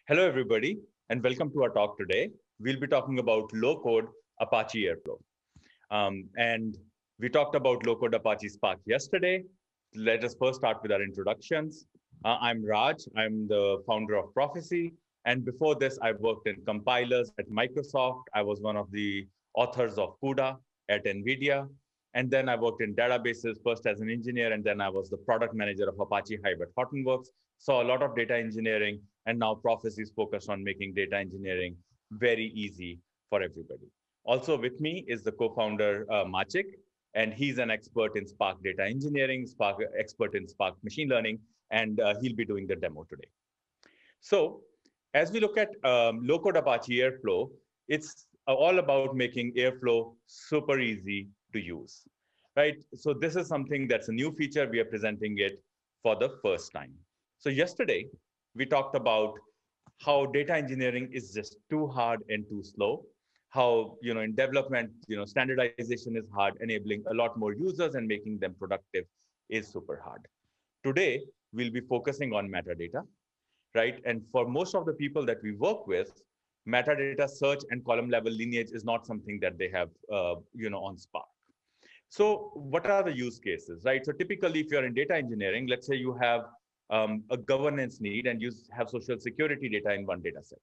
Hello, everybody, and welcome to our talk today. We'll be talking about low-code Apache Airflow. And we talked about low-code Apache Spark yesterday. Let us first start with our introductions. I'm Raj. I'm the founder of Prophecy. And before this, I worked in compilers at Microsoft. I was one of the authors of CUDA at NVIDIA. And then I worked in databases, first as an engineer, and then I was the product manager of Apache Hive at Hortonworks. Saw a lot of data engineering, and now Prophecy is focused on making data engineering very easy for everybody. Also with me is the co-founder, Machik, and he's an expert in Spark data engineering, Spark expert in Spark machine learning, and he'll be doing the demo today. So as we look at low-code Apache Airflow, it's all about making Airflow super easy to use, right? So this is something that's a new feature. We are presenting it for the first time. So yesterday, we talked about how data engineering is just too hard and too slow. How, in development, standardization is hard, enabling a lot more users and making them productive is super hard. Today, we'll be focusing on metadata, right? And for most of the people that we work with, metadata search and column level lineage is not something that they have, on Spark. So what are the use cases, right? So typically, if you're in data engineering, let's say you have a governance need and you have social security data in one data set.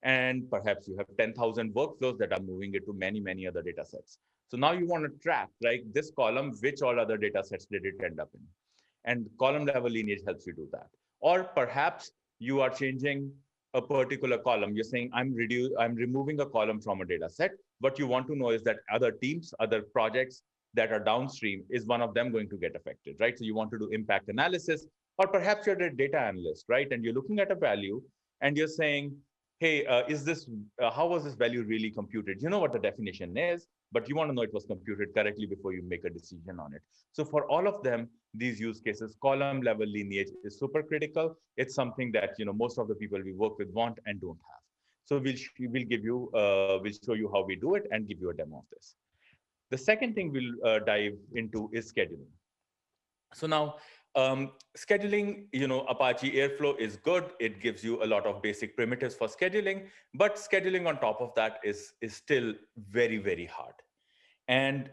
And perhaps you have 10,000 workflows that are moving it to many, many other data sets. So now you want to track, right, this column, which all other data sets did it end up in? And column level lineage helps you do that. Or perhaps you are changing a particular column. You're saying, I'm removing a column from a data set. What you want to know is that other teams, other projects that are downstream, is one of them going to get affected, right? So you want to do impact analysis, or perhaps you're a data analyst, right? And you're looking at a value and you're saying, hey, how was this value really computed? You know what the definition is, but you want to know it was computed correctly before you make a decision on it. So for all of them, these use cases, column level lineage is super critical. It's something that, most of the people we work with want and don't have. So we'll show you how we do it and give you a demo of this. The second thing we'll dive into is scheduling. So now, scheduling, Apache Airflow is good. It gives you a lot of basic primitives for scheduling, but scheduling on top of that is still very, very hard. And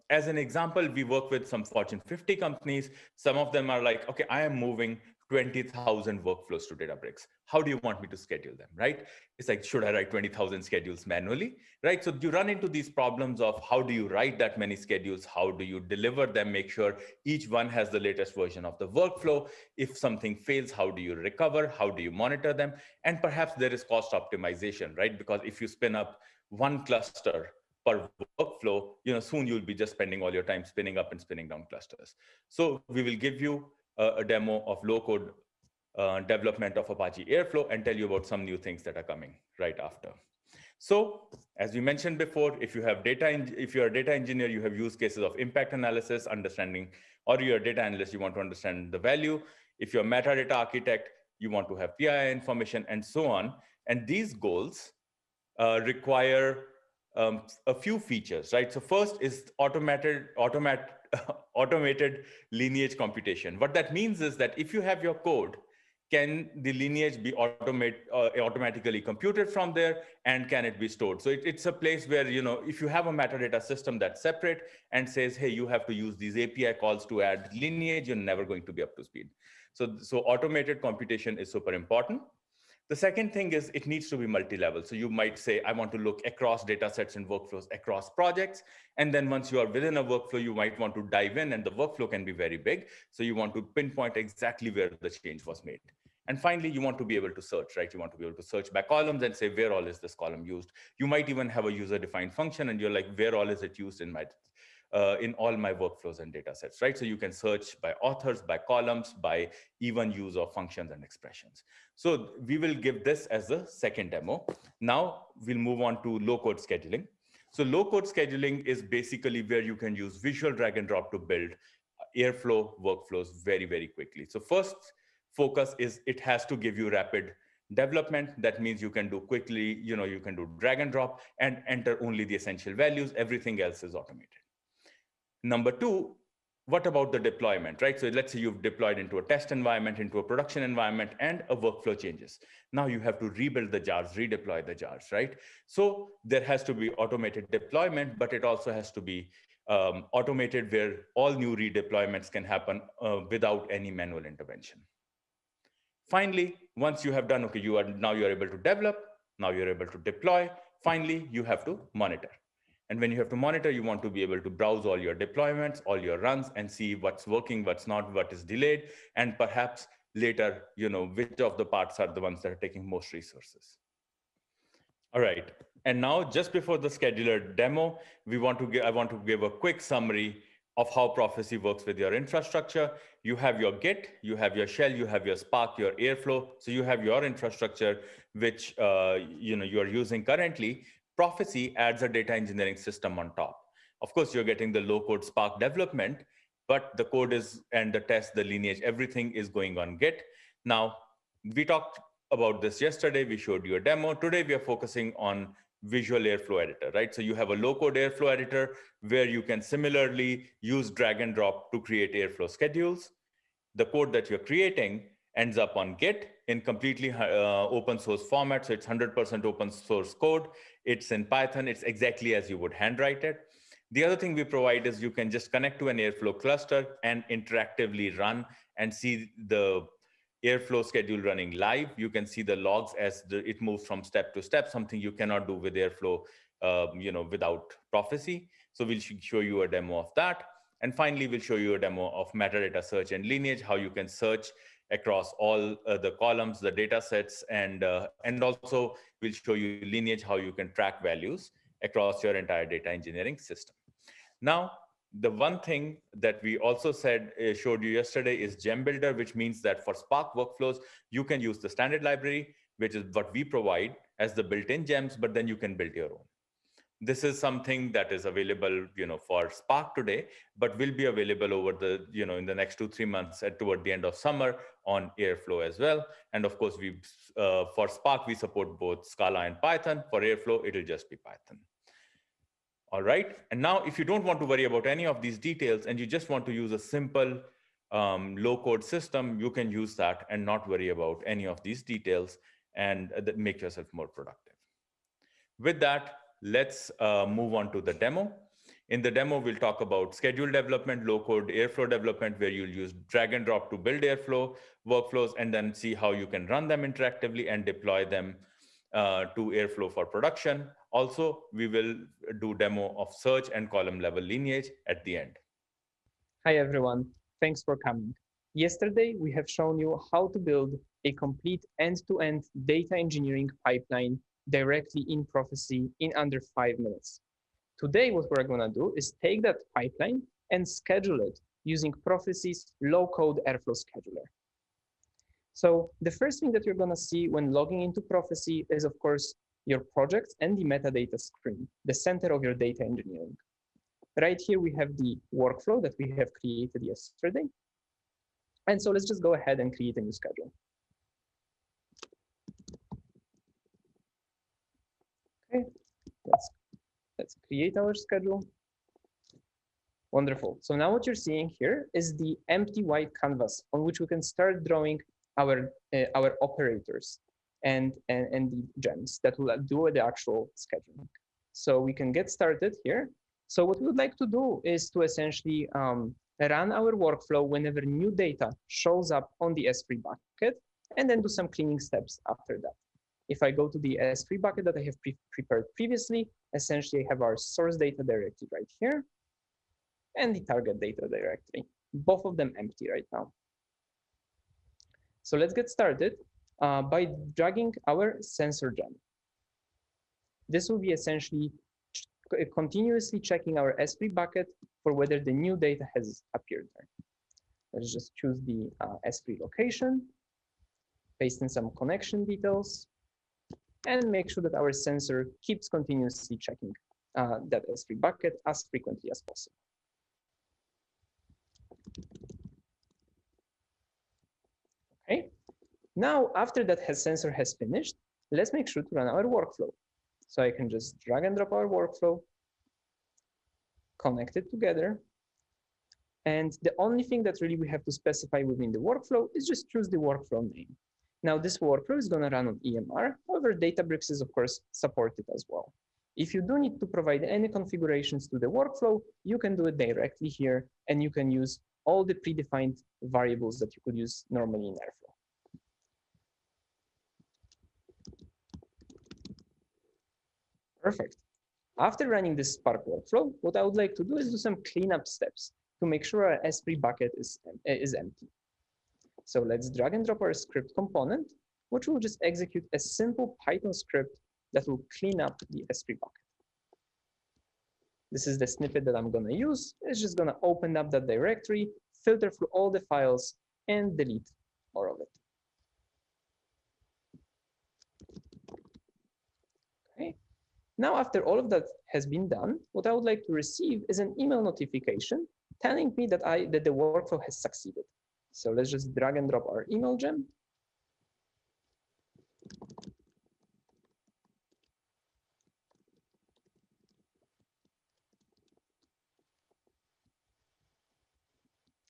as an example, we work with some Fortune 50 companies. Some of them are like, okay, I am moving 20,000 workflows to Databricks. How do you want me to schedule them, right? It's like, should I write 20,000 schedules manually, right? So you run into these problems of how do you write that many schedules? How do you deliver them? Make sure each one has the latest version of the workflow. If something fails, how do you recover? How do you monitor them? And perhaps there is cost optimization, right? Because if you spin up one cluster per workflow, soon you'll be just spending all your time spinning up and spinning down clusters. So we will give you a demo of low-code development of Apache Airflow and tell you about some new things that are coming right after. So as we mentioned before, if you're a data engineer, you have use cases of impact analysis, understanding, or you're a data analyst, you want to understand the value. If you're a metadata architect, you want to have PII information and so on. And these goals require a few features, right? So first is automated lineage computation. What that means is that if you have your code, can the lineage be automatically computed from there, and can it be stored? So it's a place where, if you have a metadata system that's separate and says, hey, you have to use these API calls to add lineage, you're never going to be up to speed. So automated computation is super important. The second thing is it needs to be multi-level. So you might say, I want to look across data sets and workflows across projects. And then once you are within a workflow, you might want to dive in, and the workflow can be very big. So you want to pinpoint exactly where the change was made. And finally, you want to be able to search, right? You want to be able to search by columns and say, where all is this column used? You might even have a user-defined function, and you're like, where all is it used in all my workflows and data sets, right? So you can search by authors, by columns, by even use of functions and expressions. So we will give this as the second demo. Now we'll move on to low-code scheduling. So low-code scheduling is basically where you can use visual drag and drop to build Airflow workflows very, very quickly. So first focus is it has to give you rapid development. That means you can do quickly, you can do drag and drop and enter only the essential values. Everything else is automated. Number two, what about the deployment, right? So let's say you've deployed into a test environment, into a production environment, and a workflow changes. Now you have to rebuild the jars, redeploy the jars, right? So there has to be automated deployment, but it also has to be automated where all new redeployments can happen without any manual intervention. Finally, once you have done, okay, now you're able to develop, now you're able to deploy, finally, you have to monitor. And when you have to monitor, you want to be able to browse all your deployments, all your runs, and see what's working, what's not, what is delayed, and perhaps later, which of the parts are the ones that are taking most resources. All right. And now, just before the scheduler demo, I want to give a quick summary of how Prophecy works with your infrastructure. You have your Git, you have your shell, you have your Spark, your Airflow. So you have your infrastructure, which you are using currently. Prophecy adds a data engineering system on top. Of course, you're getting the low-code Spark development, but the code is, and the test, the lineage, everything is going on Git. Now, we talked about this yesterday. We showed you a demo. Today, we are focusing on Visual Airflow Editor, right? So you have a low-code Airflow Editor where you can similarly use drag and drop to create Airflow schedules. The code that you're creating ends up on Git in completely open source format. So it's 100% open source code. It's in Python. It's exactly as you would handwrite it. The other thing we provide is you can just connect to an Airflow cluster and interactively run and see the Airflow schedule running live. You can see the logs as it moves from step to step, something you cannot do with Airflow, without Prophecy. So we'll show you a demo of that. And finally, we'll show you a demo of metadata search and lineage, how you can search across all the columns, the data sets, and also we'll show you lineage, how you can track values across your entire data engineering system. Now, the one thing that we also showed you yesterday is Gem Builder, which means that for Spark workflows, you can use the standard library, which is what we provide as the built-in gems, but then you can build your own. This is something that is available, for Spark today, but will be available over the, in the next 2-3 months toward the end of summer on Airflow as well. And of course, for Spark, we support both Scala and Python. For Airflow, it'll just be Python. All right. And now, if you don't want to worry about any of these details and you just want to use a simple low-code system, you can use that and not worry about any of these details and make yourself more productive. With that, let's move on to the demo. In the demo, we'll talk about schedule development, low-code Airflow development, where you'll use drag and drop to build Airflow workflows, and then see how you can run them interactively and deploy them to Airflow for production. Also, we will do demo of search and column level lineage at the end. Hi, everyone. Thanks for coming. Yesterday, we have shown you how to build a complete end-to-end data engineering pipeline directly in Prophecy in under 5 minutes. Today, what we're going to do is take that pipeline and schedule it using Prophecy's low-code Airflow scheduler. So the first thing that you're going to see when logging into Prophecy is, of course, your project and the metadata screen, the center of your data engineering. Right here, we have the workflow that we have created yesterday. And so let's just go ahead and create a new schedule. Okay, let's create our schedule. Wonderful. So now what you're seeing here is the empty white canvas on which we can start drawing our operators and the gems that will do the actual scheduling. So we can get started here. So what we would like to do is to essentially run our workflow whenever new data shows up on the S3 bucket, and then do some cleaning steps after that. If I go to the S3 bucket that I have prepared previously, essentially I have our source data directory right here, and the target data directory, both of them empty right now. So let's get started by dragging our sensor gem. This will be essentially continuously checking our S3 bucket for whether the new data has appeared there. Let's just choose the S3 location, paste in some connection details, and make sure that our sensor keeps continuously checking that S3 bucket as frequently as possible. Okay. Now, after that sensor has finished, let's make sure to run our workflow. So I can just drag and drop our workflow, connect it together, And the only thing that really we have to specify within the workflow is just choose the workflow name. Now this workflow is going to run on EMR. However, Databricks is of course supported as well. If you do need to provide any configurations to the workflow, you can do it directly here, and you can use all the predefined variables that you could use normally in Airflow. Perfect. After running this Spark workflow, what I would like to do is do some cleanup steps to make sure our S3 bucket is empty. So let's drag and drop our script component, which will just execute a simple Python script that will clean up the S3 bucket. This is the snippet that I'm going to use. It's just going to open up that directory, filter through all the files, and delete all of it. Okay. Now, after all of that has been done, what I would like to receive is an email notification telling me that the workflow has succeeded. So let's just drag and drop our email gem.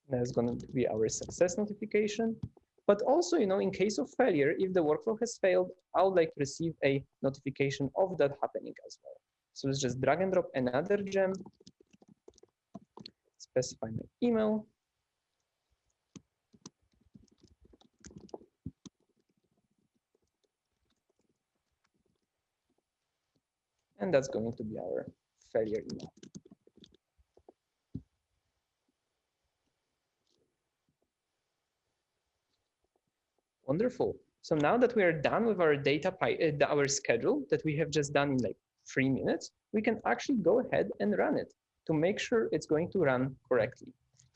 That's going to be our success notification. But also, in case of failure, if the workflow has failed, I would like to receive a notification of that happening as well. So let's just drag and drop another gem, specify my email. And that's going to be our failure email. Wonderful. So now that we are done with our our schedule that we have just done in like 3 minutes, we can actually go ahead and run it to make sure it's going to run correctly.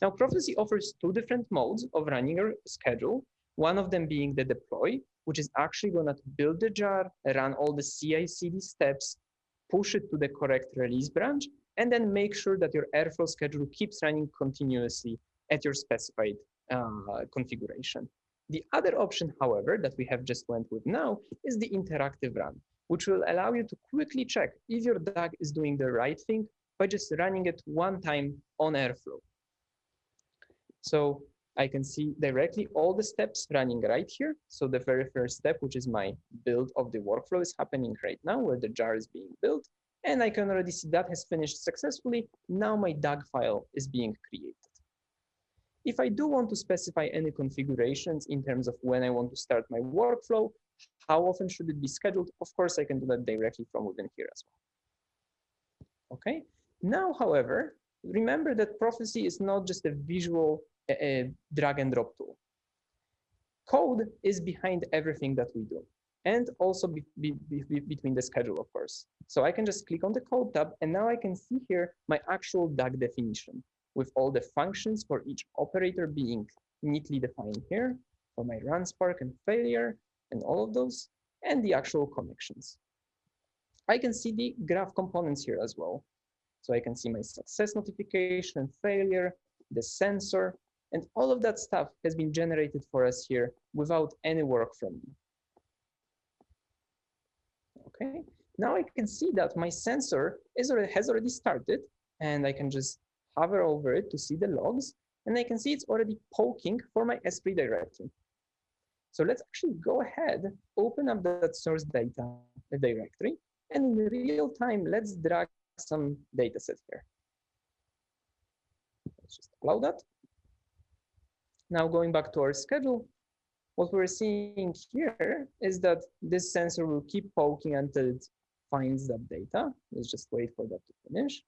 Now, Prophecy offers 2 different modes of running your schedule. One of them being the deploy, which is actually going to build the jar, run all the CI/CD steps, push it to the correct release branch, and then make sure that your Airflow schedule keeps running continuously at your specified configuration. The other option, however, that we have just went with now is the interactive run, which will allow you to quickly check if your DAG is doing the right thing by just running it one time on Airflow. So I can see directly all the steps running right here. So the very first step, which is my build of the workflow, is happening right now where the jar is being built. And I can already see that has finished successfully. Now my DAG file is being created. If I do want to specify any configurations in terms of when I want to start my workflow, how often should it be scheduled? Of course, I can do that directly from within here as well. Okay. Now, however, remember that Prophecy is not just a visual drag and drop tool. Code is behind everything that we do, and also between the schedule, of course. So I can just click on the code tab, and now I can see here my actual DAG definition, with all the functions for each operator being neatly defined here for my run, spark, and failure, and all of those, and the actual connections. I can see the graph components here as well. So I can see my success notification and failure, the sensor, and all of that stuff has been generated for us here without any work from me. Okay, now I can see that my sensor has already started, and I can just hover over it to see the logs, and I can see it's already poking for my S3 directory. So let's actually go ahead, open up that source data directory, and in real time, let's drag some data set here. Let's just allow that. Now going back to our schedule, what we're seeing here is that this sensor will keep poking until it finds that data. Let's just wait for that to finish.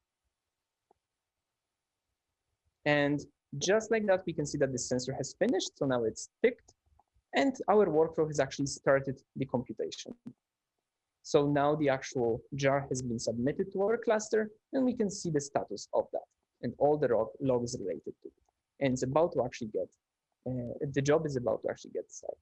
And just like that, we can see that the sensor has finished. So now it's ticked, and our workflow has actually started the computation. So now the actual jar has been submitted to our cluster, and we can see the status of that and all the logs related to it. And it's about to actually get, the job is about to actually get started.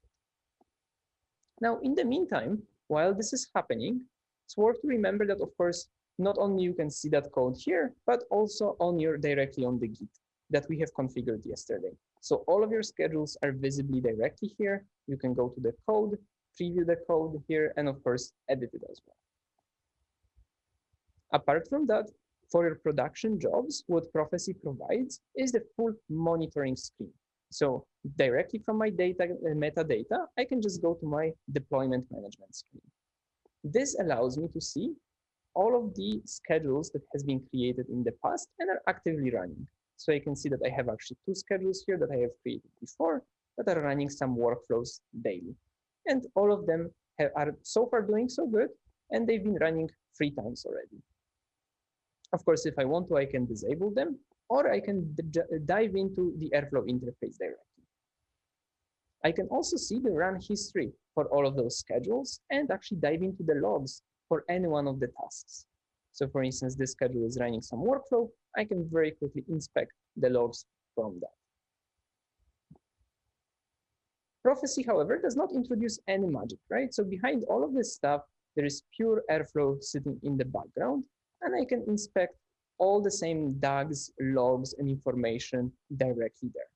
Now, in the meantime, while this is happening, it's worth to remember that, of course, not only you can see that code here, but also directly on the Git that we have configured yesterday. So all of your schedules are visibly directly here. You can go to the code, preview the code here, and of course, edit it as well. Apart from that, For your production jobs, what Prophecy provides is the full monitoring screen. So directly from my data metadata, I can just go to my deployment management screen. This allows me to see all of the schedules that has been created in the past and are actively running. So I can see that I have actually 2 schedules here that I have created before that are running some workflows daily. And all of them are so far doing so good, and they've been running 3 times already. Of course, if I want to, I can disable them, or I can dive into the Airflow interface directly. I can also see the run history for all of those schedules and actually dive into the logs for any one of the tasks. So for instance, this schedule is running some workflow. I can very quickly inspect the logs from that. Prophecy, however, does not introduce any magic, right? So behind all of this stuff, there is pure Airflow sitting in the background, and I can inspect all the same DAGs, logs, and information directly there.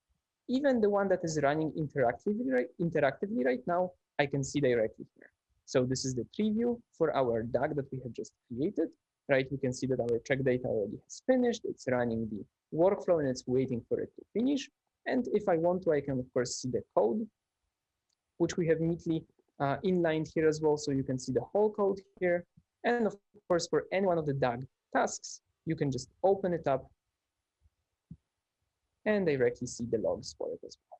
Even the one that is running interactively right now, I can see directly here. So this is the preview for our DAG that we have just created, right? We can see that our check data already has finished. It's running the workflow and it's waiting for it to finish. And if I want to, I can of course see the code, which we have neatly inlined here as well. So you can see the whole code here. And of course, for any one of the DAG tasks, you can just open it up and directly see the logs for it as well.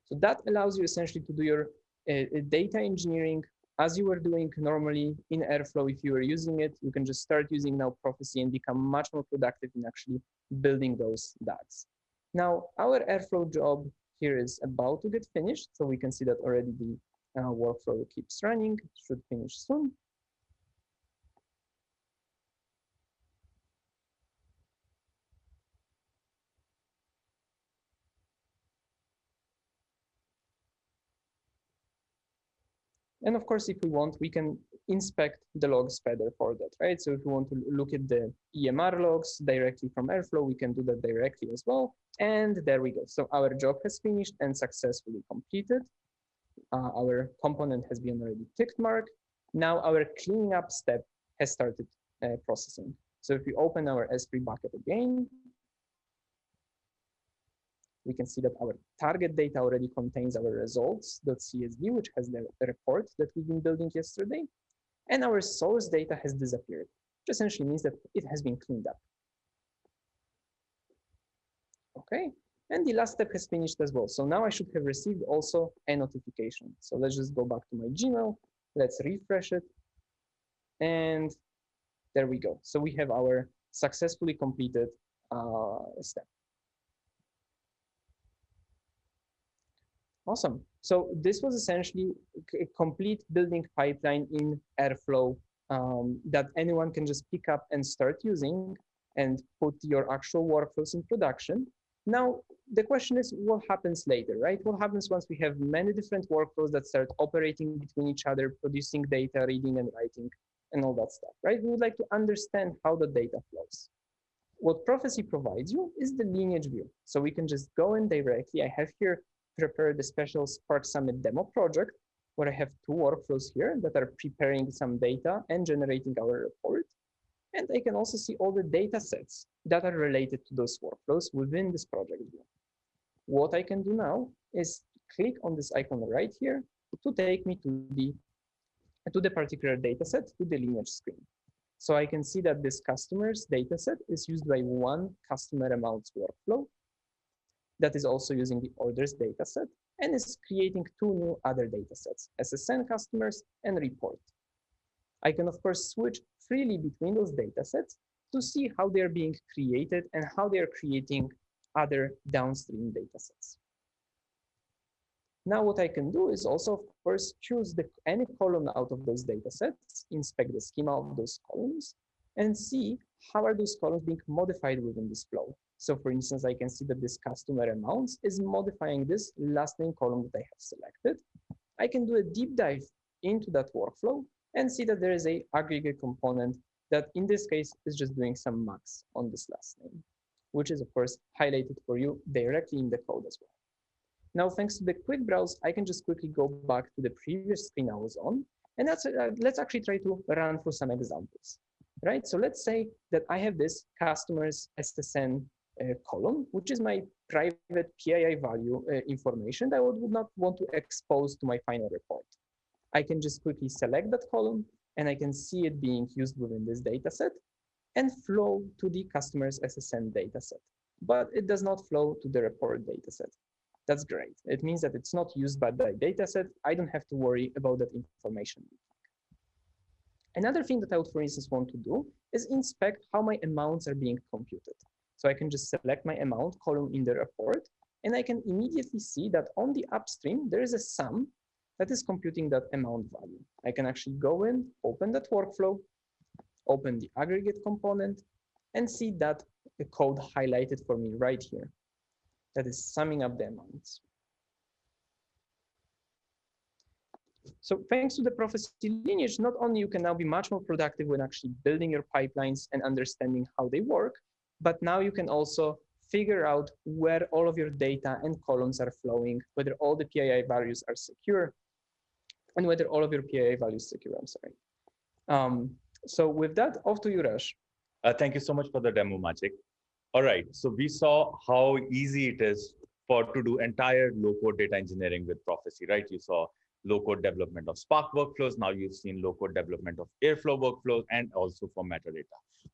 So that allows you essentially to do your data engineering as you were doing normally in Airflow. If you were using it, you can just start using now Prophecy and become much more productive in actually building those DAGs. Now, our Airflow job here is about to get finished. So we can see that already the workflow keeps running. It should finish soon. And of course, if we want, we can inspect the logs further for that, right? So if we want to look at the EMR logs directly from Airflow, we can do that directly as well. And there we go. So our job has finished and successfully completed. Our component has been already ticked mark. Now our cleaning up step has started processing. So if we open our S3 bucket again, we can see that our target data already contains our results.csv, which has the report that we've been building yesterday. And our source data has disappeared, which essentially means that it has been cleaned up. Okay, and the last step has finished as well. So now I should have received also a notification. So let's just go back to my Gmail. Let's refresh it. And there we go. So we have our successfully completed step. Awesome. So this was essentially a complete building pipeline in Airflow that anyone can just pick up and start using and put your actual workflows in production. Now, the question is, what happens later, right? What happens once we have many different workflows that start operating between each other, producing data, reading and writing, and all that stuff, right? We would like to understand how the data flows. What Prophecy provides you is the lineage view. So we can just go in directly. I have here prepared the special Spark Summit demo project where I have 2 workflows here that are preparing some data and generating our report. And I can also see all the data sets that are related to those workflows within this project view. What I can do now is click on this icon right here to take me to the particular data set, to the lineage screen. So I can see that this customer's data set is used by 1 customer amounts workflow that is also using the orders data set and is creating 2 new other data sets, SSN customers and report. I can, of course, switch freely between those data sets to see how they're being created and how they're creating other downstream data sets. Now, what I can do is also, of course, choose any column out of those data sets, inspect the schema of those columns, and see how are those columns being modified within this flow. So for instance, I can see that this customer amounts is modifying this last name column that I have selected. I can do a deep dive into that workflow and see that there is a aggregate component that in this case is just doing some max on this last name, which is of course highlighted for you directly in the code as well. Now, thanks to the quick browse, I can just quickly go back to the previous screen I was on And let's actually try to run through some examples, right? So let's say that I have this customer's SSN column, which is my private PII value information that I would not want to expose to my final report. I can just quickly select that column and I can see it being used within this data set and flow to the customer's SSN dataset. But it does not flow to the report dataset. That's great. It means that it's not used by the dataset. I don't have to worry about that information. Another thing that I would, for instance, want to do is inspect how my amounts are being computed. So I can just select my amount column in the report, and I can immediately see that on the upstream, there is a sum that is computing that amount value. I can actually go in, open that workflow, open the aggregate component, and see that the code highlighted for me right here that is summing up the amounts. So thanks to the Prophecy lineage, not only you can now be much more productive when actually building your pipelines and understanding how they work, but now you can also figure out where all of your data and columns are flowing, whether all the PII values are secure, and whether all of your PII values secure, I'm sorry. So with that, off to you, Raj. Thank you so much for the demo, Maciek. All right, so we saw how easy it is to do entire low-code data engineering with Prophecy, right? You saw low-code development of Spark workflows. Now you've seen low-code development of Airflow workflows and also for metadata.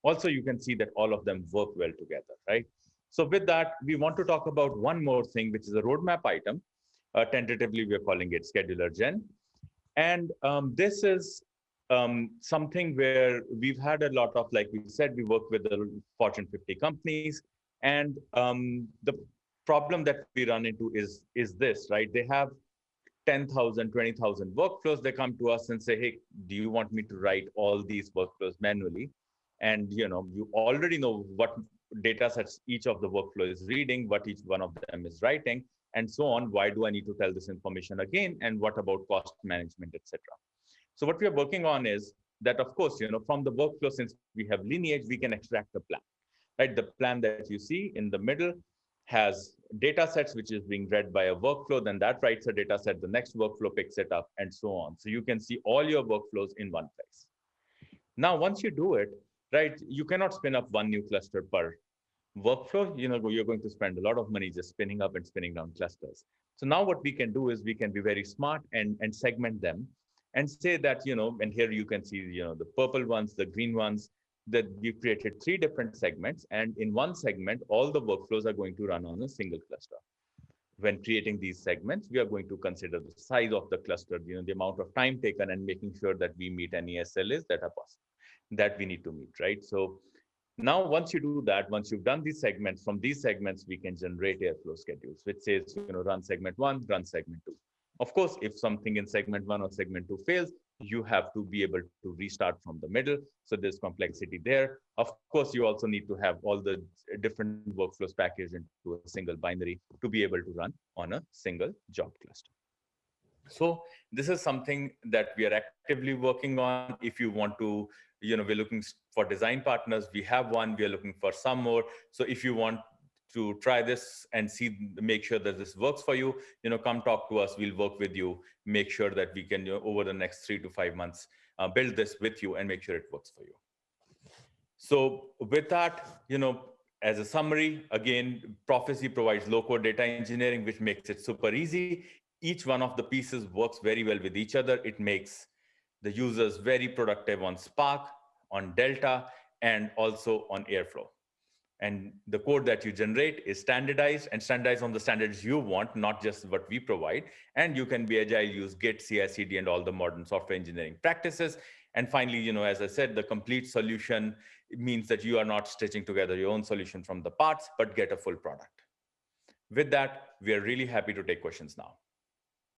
Also, you can see that all of them work well together, right? So with that, we want to talk about one more thing, which is a roadmap item. Tentatively, we're calling it Scheduler Gen. And this is something where we've had a lot of, like we said, we work with the Fortune 50 companies. And the problem that we run into is this, right? They have 10,000, 20,000 workflows. They come to us and say, hey, do you want me to write all these workflows manually? And you already know what data sets each of the workflow is reading, what each one of them is writing, and so on. Why do I need to tell this information again? And what about cost management, etc.? So what we are working on is that, of course, from the workflow, since we have Lineage, we can extract the plan, right? The plan that you see in the middle has data sets, which is being read by a workflow, then that writes a data set, the next workflow picks it up, and so on. So you can see all your workflows in one place. Now, once you do it, right, you cannot spin up one new cluster per workflow. You're going to spend a lot of money just spinning up and spinning down clusters. So now what we can do is we can be very smart and segment them and say that, and here you can see, the purple ones, the green ones, that we've created 3 different segments. And in one segment, all the workflows are going to run on a single cluster. When creating these segments, we are going to consider the size of the cluster, the amount of time taken, and making sure that we meet any SLAs that are possible, that we need to meet, right? So now, once you do that, once you've done these segments, from these segments, we can generate Airflow schedules, which says, run segment 1, run segment 2. Of course, if something in segment 1 or segment 2 fails, you have to be able to restart from the middle. So there's complexity there. Of course, you also need to have all the different workflows packaged into a single binary to be able to run on a single job cluster. So this is something that we are actively working on. If you want to, we're looking for design partners. We have one. We are looking for some more. So if you want to try this and make sure that this works for you, come talk to us. We'll work with you, make sure that we can, over the next 3 to 5 months, build this with you and make sure it works for you. So with that, as a summary, again, Prophecy provides low-code data engineering, which makes it super easy. Each one of the pieces works very well with each other. It makes the users very productive on Spark, on Delta, and also on Airflow. And the code that you generate is standardized and standardized on the standards you want, not just what we provide. And you can be agile, use Git, CI/CD, and all the modern software engineering practices. And finally, as I said, the complete solution means that you are not stitching together your own solution from the parts, but get a full product. With that, we are really happy to take questions now.